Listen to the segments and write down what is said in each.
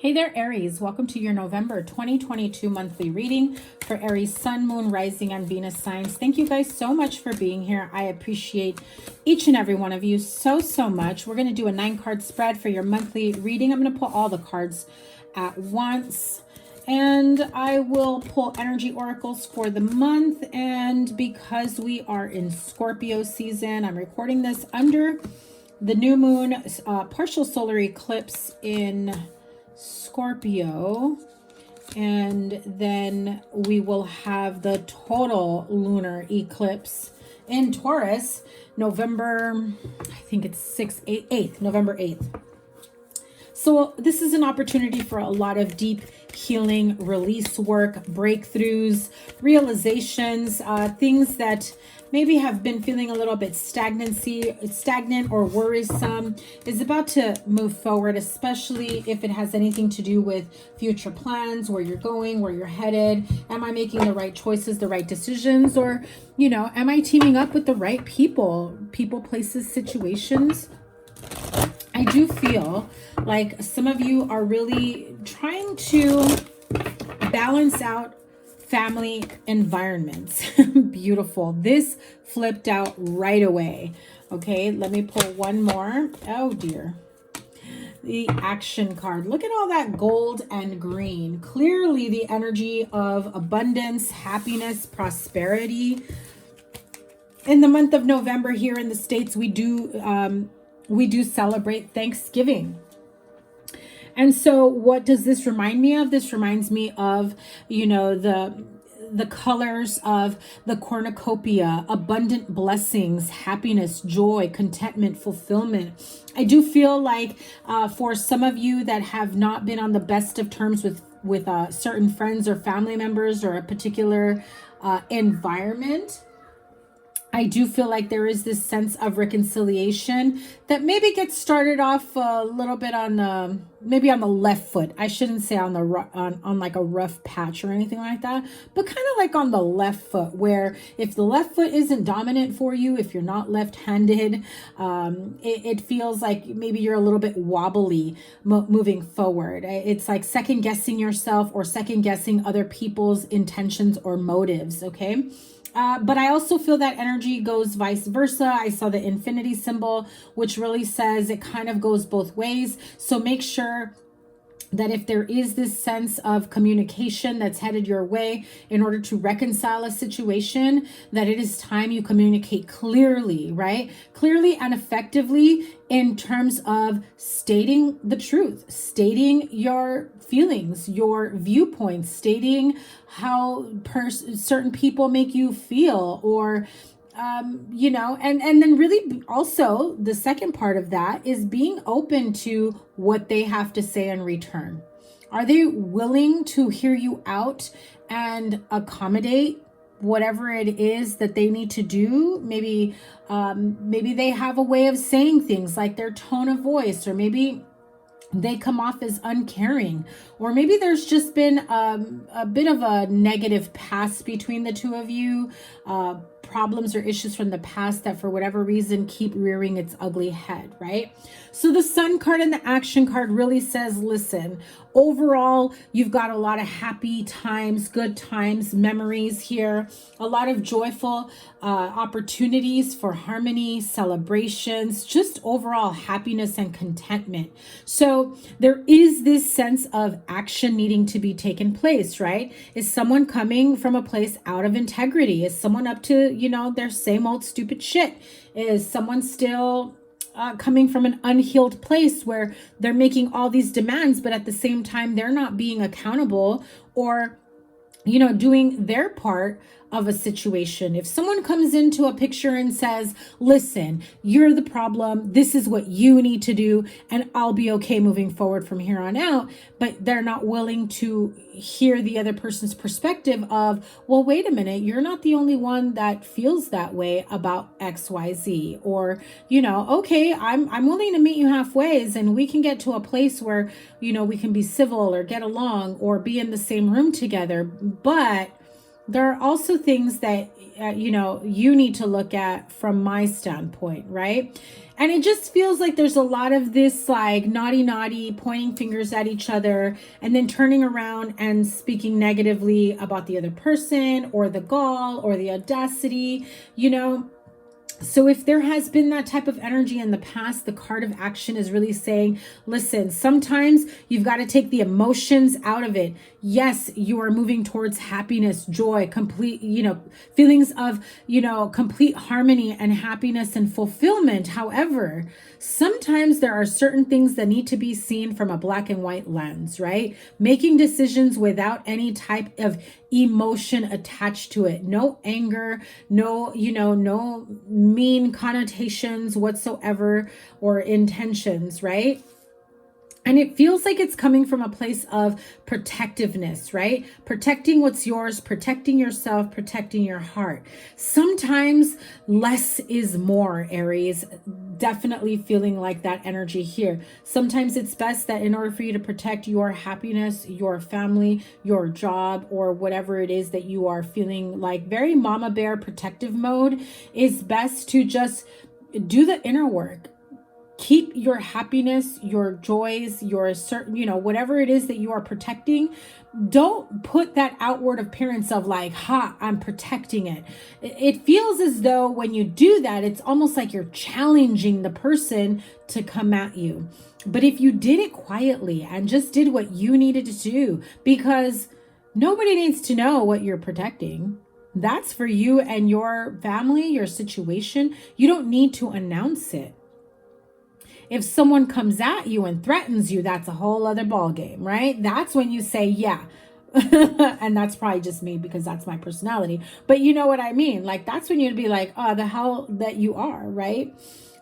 Hey there, Aries. Welcome to your November 2022 monthly reading for Aries Sun, Moon, Rising, and Venus signs. Thank you guys so much for being here. I appreciate each and every one of you so much. We're going to do a 9-card spread for your monthly reading. I'm going to pull all the cards at once. And I will pull energy oracles for the month. And because we are in Scorpio season, I'm recording this under the new moon partial solar eclipse in Scorpio, and then we will have the total lunar eclipse in Taurus November, I think it's 8th, November 8th. So this is an opportunity for a lot of deep healing, release work, breakthroughs, realizations, things that maybe have been feeling a little bit stagnant or worrisome is about to move forward, especially if it has anything to do with future plans, where you're going, where you're headed. Am I making the right choices, the right decisions? Or, you know, am I teaming up with the right people, places, situations? I do feel like some of you are really trying to balance out family environments. Beautiful. This flipped out right away. Okay, let me pull one more. Oh dear. The action card. Look at all that gold and green. Clearly the energy of abundance, happiness, prosperity. In the month of November here in the States, we do celebrate Thanksgiving. And so what does this remind me of? This reminds me of, you know, the colors of the cornucopia, abundant blessings, happiness, joy, contentment, fulfillment. I do feel like for some of you that have not been on the best of terms with certain friends or family members or a particular environment, I do feel like there is this sense of reconciliation that maybe gets started off a little bit on maybe on the left foot. I shouldn't say on the on like a rough patch or anything like that, but kind of like on the left foot, where if the left foot isn't dominant for you, if you're not left-handed, it feels like maybe you're a little bit wobbly moving forward. It's like second guessing yourself or second guessing other people's intentions or motives. Okay. But I also feel that energy goes vice versa. I saw the infinity symbol, which really says it kind of goes both ways. So make sure that if there is this sense of communication that's headed your way in order to reconcile a situation, that it is time you communicate clearly, right? Clearly and effectively in terms of stating the truth, stating your feelings, your viewpoints, stating how certain people make you feel, or you know, and then really also the second part of that is being open to what they have to say in return. Are they willing to hear you out and accommodate whatever it is that they need to do? Maybe they have a way of saying things, like their tone of voice, or maybe they come off as uncaring, or maybe there's just been a bit of a negative past between the two of you, problems or issues from the past that for whatever reason keep rearing its ugly head, right? So the Sun card and the action card really says, listen, overall, you've got a lot of happy times, good times, memories here, a lot of joyful opportunities for harmony, celebrations, just overall happiness and contentment. So there is this sense of action needing to be taken place, right? Is someone coming from a place out of integrity? Is someone up to, you know, their same old stupid shit? Is someone still coming from an unhealed place where they're making all these demands, but at the same time, they're not being accountable or, you know, doing their part of a situation? If someone comes into a picture and says, listen, you're the problem, this is what you need to do, and I'll be okay moving forward from here on out, but they're not willing to hear the other person's perspective of, well, wait a minute, you're not the only one that feels that way about XYZ, or, you know, okay, I'm willing to meet you halfway and we can get to a place where, you know, we can be civil or get along or be in the same room together, but there are also things that, you know, you need to look at from my standpoint, right? And it just feels like there's a lot of this like naughty, pointing fingers at each other and then turning around and speaking negatively about the other person or the gall or the audacity, you know. So if there has been that type of energy in the past, the card of action is really saying, listen, sometimes you've got to take the emotions out of it. Yes, you are moving towards happiness, joy, complete, you know, feelings of, you know, complete harmony and happiness and fulfillment. However, sometimes there are certain things that need to be seen from a black and white lens, right? Making decisions without any type of emotion attached to it. No anger, no, you know, no mean connotations whatsoever or intentions, right? And it feels like it's coming from a place of protectiveness, right? Protecting what's yours, protecting yourself, protecting your heart. Sometimes less is more, Aries. Definitely feeling like that energy here. Sometimes it's best that in order for you to protect your happiness, your family, your job, or whatever it is that you are feeling like very mama bear protective mode, is best to just do the inner work. Keep your happiness, your joys, your certain, you know, whatever it is that you are protecting. Don't put that outward appearance of like, ha, I'm protecting it. It feels as though when you do that, it's almost like you're challenging the person to come at you. But if you did it quietly and just did what you needed to do, because nobody needs to know what you're protecting. That's for you and your family, your situation. You don't need to announce it. If someone comes at you and threatens you, that's a whole other ball game, right? That's when you say, yeah. And that's probably just me because that's my personality. But you know what I mean? Like, that's when you'd be like, oh, the hell that you are, right?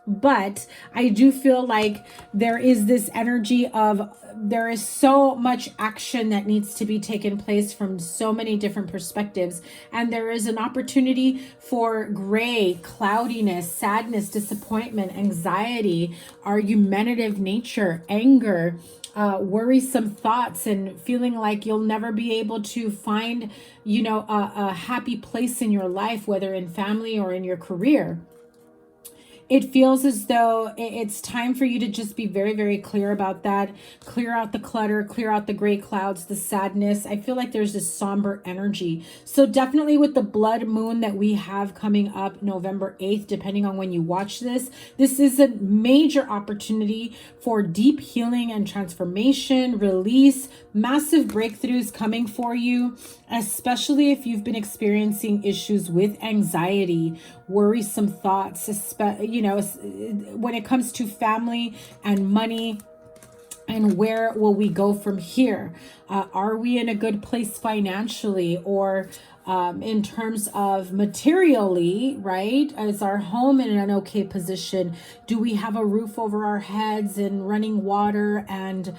But I do feel like there is this energy of there is so much action that needs to be taken place from so many different perspectives. And there is an opportunity for gray, cloudiness, sadness, disappointment, anxiety, argumentative nature, anger, worrisome thoughts, and feeling like you'll never be able to find, you know, a happy place in your life, whether in family or in your career. It feels as though it's time for you to just be very, very clear about that. Clear out the clutter, clear out the gray clouds, the sadness. I feel like there's this somber energy. So definitely with the blood moon that we have coming up November 8th, depending on when you watch this, this is a major opportunity for deep healing and transformation, release, massive breakthroughs coming for you, especially if you've been experiencing issues with anxiety, worrisome thoughts, you know, when it comes to family and money. And where will we go from here? Are we in a good place financially, or in terms of materially, right? Is our home in an okay position? Do we have a roof over our heads and running water and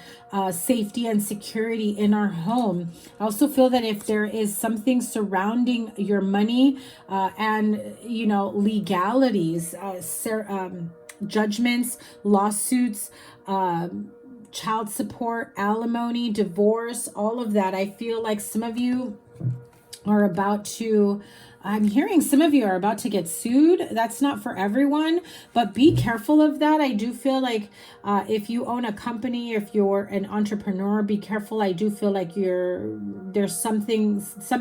safety and security in our home? I also feel that if there is something surrounding your money and, you know, legalities, judgments, lawsuits, child support, alimony, divorce, all of that. I feel like some of you are about to, I'm hearing some of you are about to get sued. That's not for everyone, but be careful of that. I do feel like if you own a company, if you're an entrepreneur, be careful. I do feel like there's some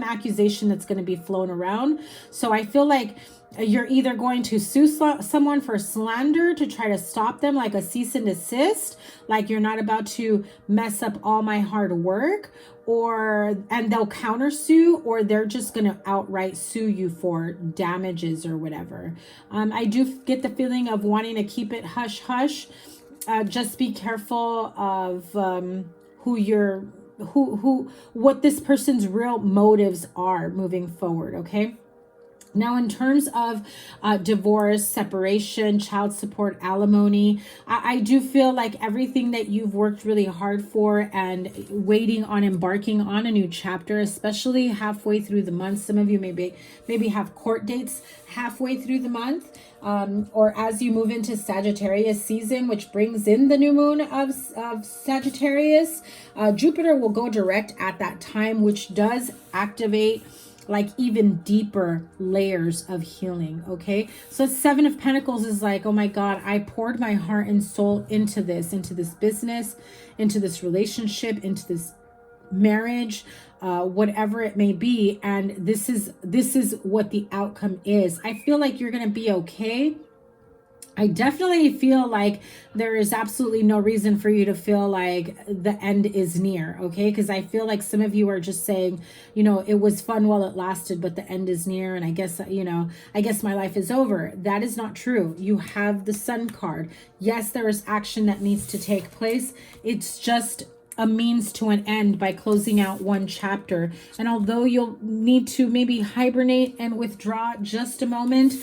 accusation that's going to be flown around. So I feel like you're either going to sue someone for slander to try to stop them, like a cease and desist, like you're not about to mess up all my hard work, and they'll countersue, or they're just going to outright sue you for damages or whatever. I do get the feeling of wanting to keep it hush hush. Just be careful of what this person's real motives are moving forward. Okay. Now, in terms of divorce, separation, child support, alimony, I do feel like everything that you've worked really hard for and waiting on embarking on a new chapter, especially halfway through the month. Some of you maybe have court dates halfway through the month, or as you move into Sagittarius season, which brings in the new moon of Sagittarius. Jupiter will go direct at that time, which does activate like even deeper layers of healing. Okay, so 7 of Pentacles is like, oh my God, I poured my heart and soul into this business, into this relationship, into this marriage, whatever it may be, and this is what the outcome is. I feel like you're gonna be okay. I definitely feel like there is absolutely no reason for you to feel like the end is near, okay? Because I feel like some of you are just saying, you know, it was fun while it lasted, but the end is near, and I guess, you know, I guess my life is over. That is not true. You have the Sun card. Yes, there is action that needs to take place. It's just a means to an end by closing out one chapter. And although you'll need to maybe hibernate and withdraw just a moment,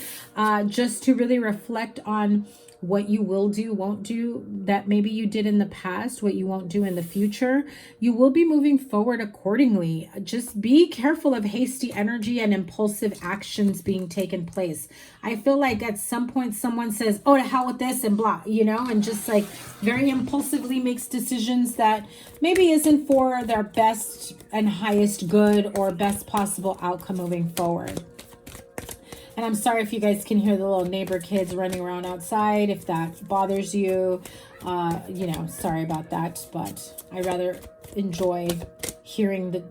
just to really reflect on what you will do, won't do, that maybe you did in the past, what you won't do in the future, you will be moving forward accordingly. Just be careful of hasty energy and impulsive actions being taken place. I feel like at some point someone says, oh, to hell with this and blah, you know, and just like very impulsively makes decisions that maybe isn't for their best and highest good or best possible outcome moving forward. And I'm sorry if you guys can hear the little neighbor kids running around outside. If that bothers you, you know, sorry about that. But I rather enjoy hearing the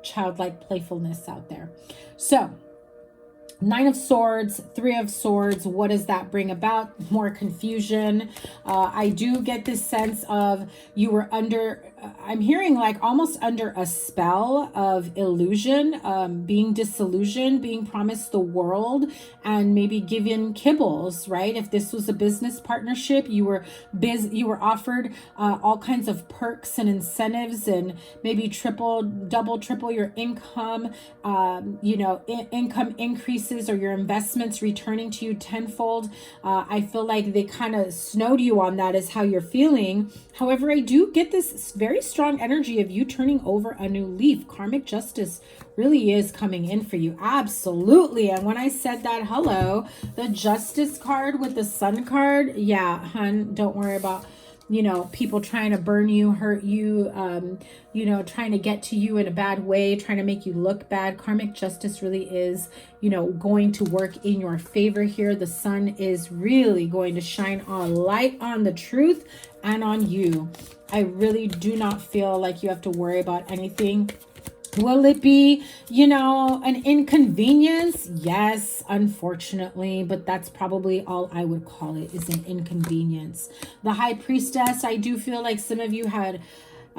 childlike playfulness out there. So, 9 of Swords, 3 of Swords, what does that bring about? More confusion. I do get this sense of you were under, I'm hearing like almost under a spell of illusion, being disillusioned, being promised the world, and maybe given kibbles, right? If this was a business partnership, you were offered all kinds of perks and incentives, and maybe double, triple your income, you know, income increases, or your investments returning to you tenfold. I feel like they kind of snowed you on that, is how you're feeling. However, I do get this very strong energy of you turning over a new leaf. Karmic justice really is coming in for you. Absolutely. And when I said that, hello, the Justice card with the Sun card. Yeah, hun, don't worry about, you know, people trying to burn you, hurt you, you know, trying to get to you in a bad way, trying to make you look bad. Karmic justice really is, you know, going to work in your favor here. The Sun is really going to shine a light on the truth and on you. I really do not feel like you have to worry about anything. Will it be, you know, an inconvenience? Yes, unfortunately, but that's probably all I would call it, is an inconvenience. The High Priestess, I do feel like some of you had,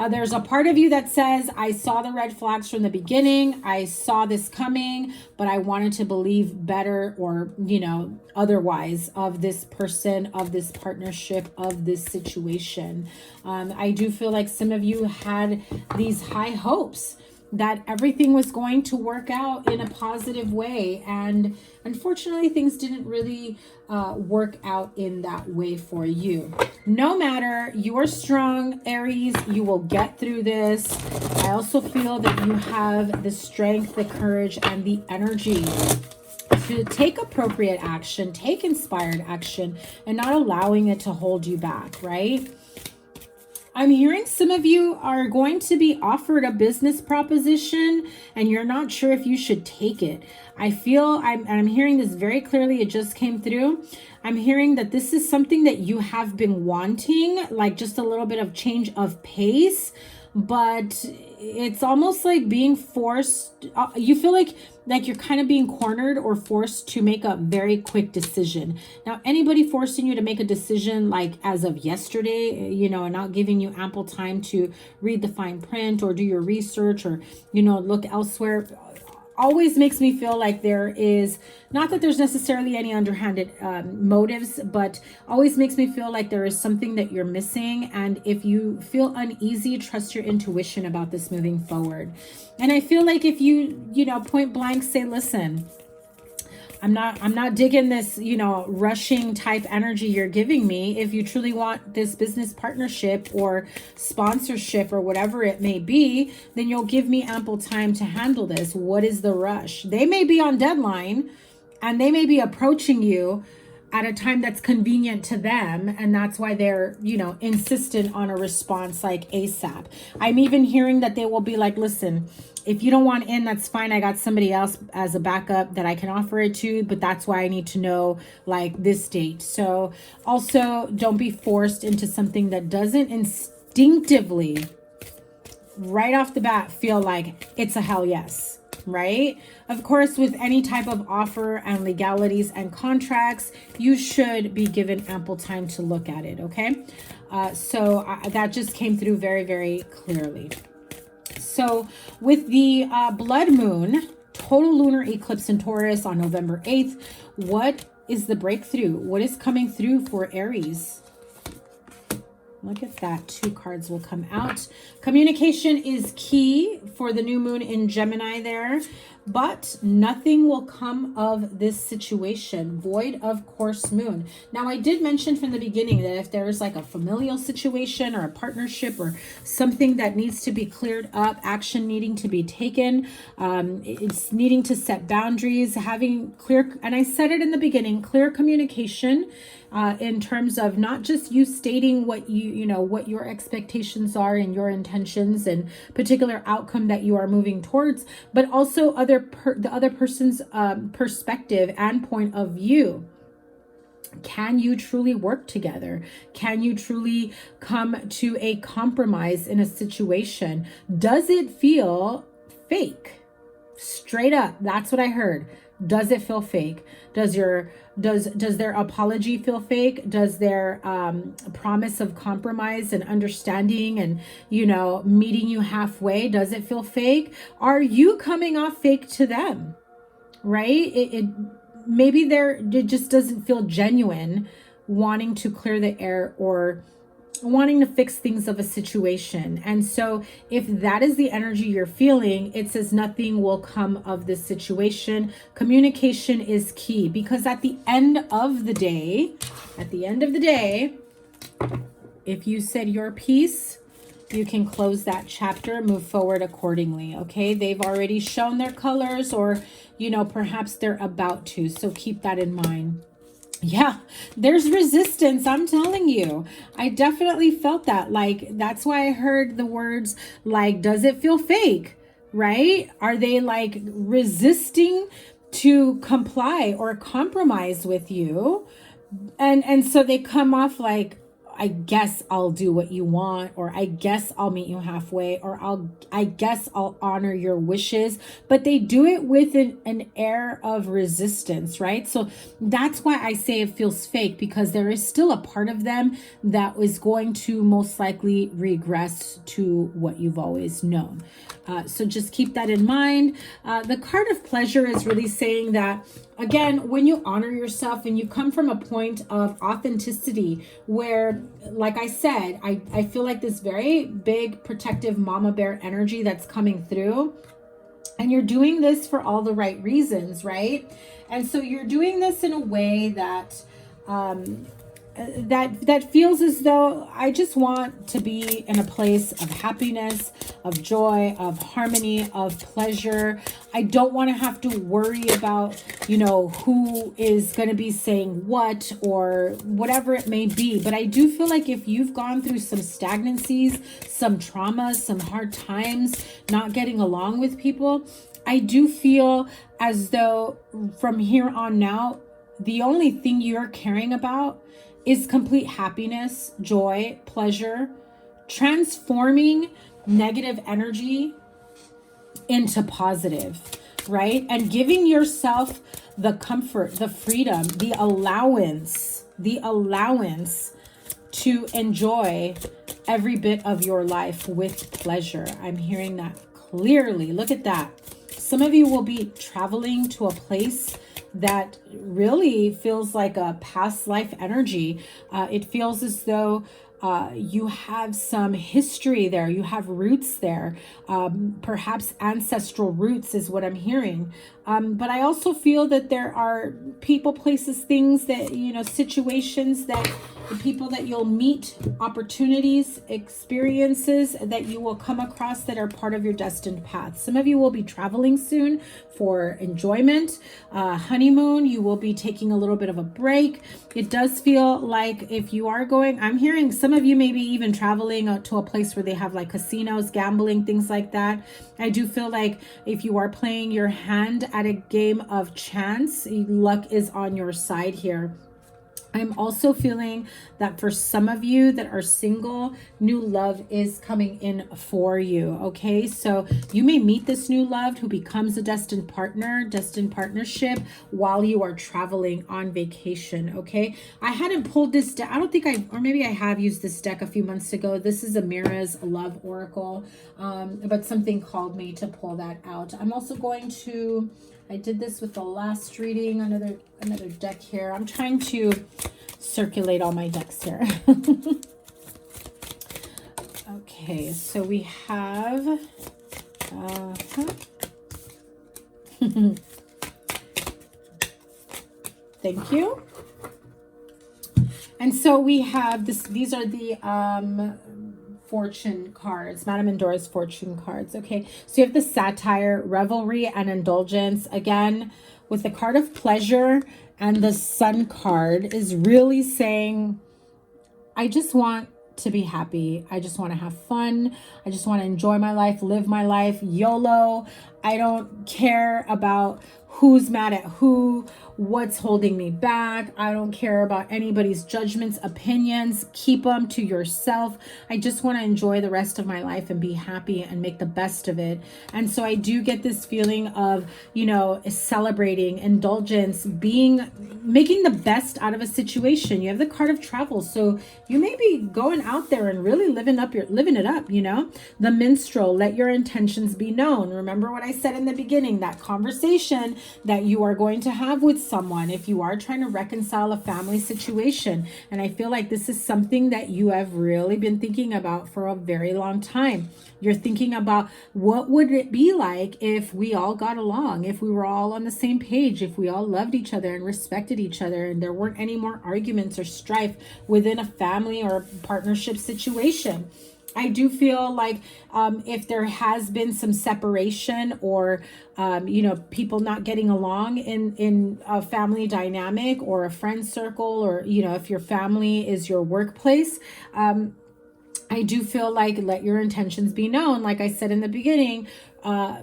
there's a part of you that says, I saw the red flags from the beginning. I saw this coming, but I wanted to believe better, or, you know, otherwise of this person, of this partnership, of this situation. I do feel like some of you had these high hopes that everything was going to work out in a positive way, and unfortunately things didn't really work out in that way for you. No matter, you are strong, Aries. You will get through this. I also feel that you have the strength, the courage, and the energy to take appropriate action, take inspired action, and not allowing it to hold you back, right? I'm hearing some of you are going to be offered a business proposition and you're not sure if you should take it. I feel, I'm hearing this very clearly. It just came through. I'm hearing that this is something that you have been wanting, like just a little bit of change of pace, but it's almost like being forced. You feel like you're kind of being cornered or forced to make a very quick decision. Now, anybody forcing you to make a decision like as of yesterday, you know, and not giving you ample time to read the fine print or do your research or, you know, look elsewhere, always makes me feel like there is, not that there's necessarily any underhanded motives, but always makes me feel like there is something that you're missing. And if you feel uneasy, trust your intuition about this moving forward. And I feel like if you know, point blank say, listen, I'm not digging this, you know, rushing type energy you're giving me. If you truly want this business partnership or sponsorship or whatever it may be, then you'll give me ample time to handle this. What is the rush? They may be on deadline and they may be approaching you at a time that's convenient to them, and that's why they're, you know, insistent on a response like ASAP. I'm even hearing that they will be like, listen, if you don't want in, that's fine. I got somebody else as a backup that I can offer it to, but that's why I need to know like this date. So also don't be forced into something that doesn't instinctively right off the bat feel like it's a hell yes, right? Of course, with any type of offer and legalities and contracts, you should be given ample time to look at it, okay? That just came through very, very clearly. So with the blood moon, total lunar eclipse in Taurus on November 8th, what is the breakthrough? What is coming through for Aries? Look at that. 2 cards will come out. Communication is key for the new moon in Gemini there, but nothing will come of this situation. Void of course moon. Now, I did mention from the beginning that if there's like a familial situation or a partnership or something that needs to be cleared up, action needing to be taken, it's needing to set boundaries, having clear, and I said it in the beginning, clear communication in terms of not just you stating what you know, what your expectations are and your intentions and particular outcome that you are moving towards, but also the other person's perspective and point of view. Can you truly work together? Can you truly come to a compromise in a situation? Does it feel fake? Straight up, that's what I heard. Does it feel fake? Does their apology feel fake? Does their promise of compromise and understanding and, you know, meeting you halfway, does it feel fake? Are you coming off fake to them? Right? Maybe it just doesn't feel genuine, wanting to clear the air or wanting to fix things of a situation. And so if that is the energy you're feeling, it says nothing will come of this situation. Communication is key, because at the end of the day, if you said your piece, you can close that chapter, move forward accordingly. Okay, they've already shown their colors, or, you know, perhaps they're about to. So keep that in mind. Yeah, there's resistance. I'm telling you, I definitely felt that. Like, that's why I heard the words like, does it feel fake? Right? Are they like resisting to comply or compromise with you? And so they come off like, I guess I'll do what you want, or I guess I'll meet you halfway, or I guess I'll honor your wishes. But they do it with an air of resistance, right? So that's why I say it feels fake, because there is still a part of them that is going to most likely regress to what you've always known. So just keep that in mind. The card of pleasure is really saying that, again, when you honor yourself and you come from a point of authenticity where, like I said, I feel like this very big protective mama bear energy that's coming through, and you're doing this for all the right reasons, right? And so you're doing this in a way that that feels as though I just want to be in a place of happiness, of joy, of harmony, of pleasure. I don't want to have to worry about, you know, who is going to be saying what or whatever it may be. But I do feel like if you've gone through some stagnancies, some traumas, some hard times, not getting along with people, I do feel as though from here on out, the only thing you're caring about is complete happiness, joy, pleasure, transforming negative energy into positive, right? And giving yourself the comfort, the freedom, the allowance to enjoy every bit of your life with pleasure. I'm hearing that clearly. Look at that. Some of you will be traveling to a place that really feels like a past life energy. It feels as though You have some history there. You have roots there. Perhaps ancestral roots is what I'm hearing. But I also feel that there are people, places, things that, you know, situations that the people that you'll meet, opportunities, experiences that you will come across that are part of your destined path. Some of you will be traveling soon for enjoyment, honeymoon. You will be taking a little bit of a break. It does feel like if you are going, I'm hearing some of you maybe even traveling to a place where they have like casinos, gambling, things like that. I do feel like if you are playing your hand at a game of chance, luck is on your side here. I'm also feeling that for some of you that are single, new love is coming in for you. Okay, so you may meet this new love who becomes a destined partner, destined partnership while you are traveling on vacation. Okay, I hadn't pulled this deck. I don't think or maybe I have used this deck a few months ago. This is Amira's Love Oracle, but something called me to pull that out. I'm also going to, I did this with the last reading, another deck here. I'm trying to circulate all my decks here. Okay, so we have thank you. And so we have this, these are the fortune cards, Madame Endora's fortune cards. Okay, so you have the satire, revelry, and indulgence. Again, with the card of pleasure and the sun card is really saying, I just want to be happy. I just want to have fun. I just want to enjoy my life, live my life, YOLO. I don't care about who's mad at who, what's holding me back. I don't care about anybody's judgments, opinions. Keep them to yourself. I just want to enjoy the rest of my life and be happy and make the best of it. And so I do get this feeling of, you know, celebrating, indulgence, making the best out of a situation. You have the card of travel. So you may be going out there and really living it up, you know. The minstrel, let your intentions be known. Remember what I said in the beginning, that conversation that you are going to have with someone if you are trying to reconcile a family situation. And I feel like this is something that you have really been thinking about for a very long time. You're thinking about what would it be like if we all got along, if we were all on the same page, if we all loved each other and respected each other and there weren't any more arguments or strife within a family or partnership situation. I do feel like if there has been some separation or, you know, people not getting along in a family dynamic or a friend circle, or, you know, if your family is your workplace, I do feel like let your intentions be known. Like I said in the beginning,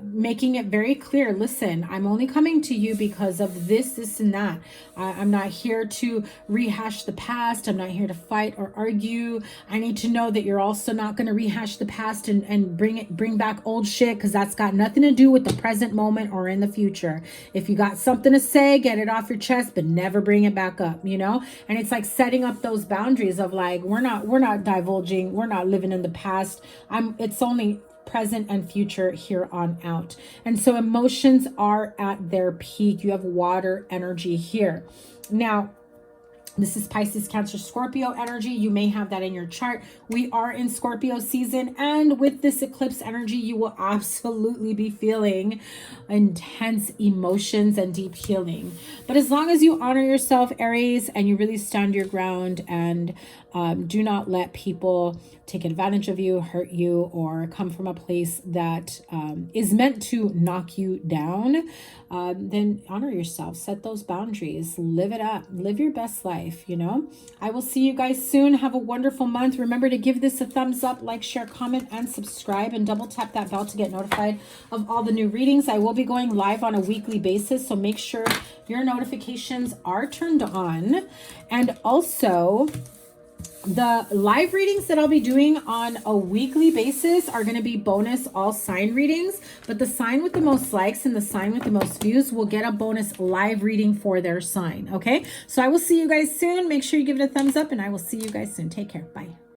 making it very clear, listen, I'm only coming to you because of this, and that. I'm not here to rehash the past. I'm not here to fight or argue. I need to know that you're also not going to rehash the past and bring back old shit, because that's got nothing to do with the present moment or in the future. If you got something to say, get it off your chest, but never bring it back up, you know? And it's like setting up those boundaries of like, we're not divulging, we're not living in the past. It's only present and future here on out. And so emotions are at their peak. You have water energy here. Now, this is Pisces, Cancer, Scorpio energy. You may have that in your chart. We are in Scorpio season, and with this eclipse energy, you will absolutely be feeling intense emotions and deep healing. But as long as you honor yourself, Aries, and you really stand your ground and do not let people take advantage of you, hurt you, or come from a place that is meant to knock you down, then honor yourself, set those boundaries, live it up, live your best life, you know. I will see you guys soon. Have a wonderful month. Remember to give this a thumbs up, like, share, comment, and subscribe, and double tap that bell to get notified of all the new readings. I will be going live on a weekly basis, so make sure your notifications are turned on. And also, the live readings that I'll be doing on a weekly basis are going to be bonus all sign readings, but the sign with the most likes and the sign with the most views will get a bonus live reading for their sign. Okay, so I will see you guys soon. Make sure you give it a thumbs up, and I will see you guys soon. Take care. Bye.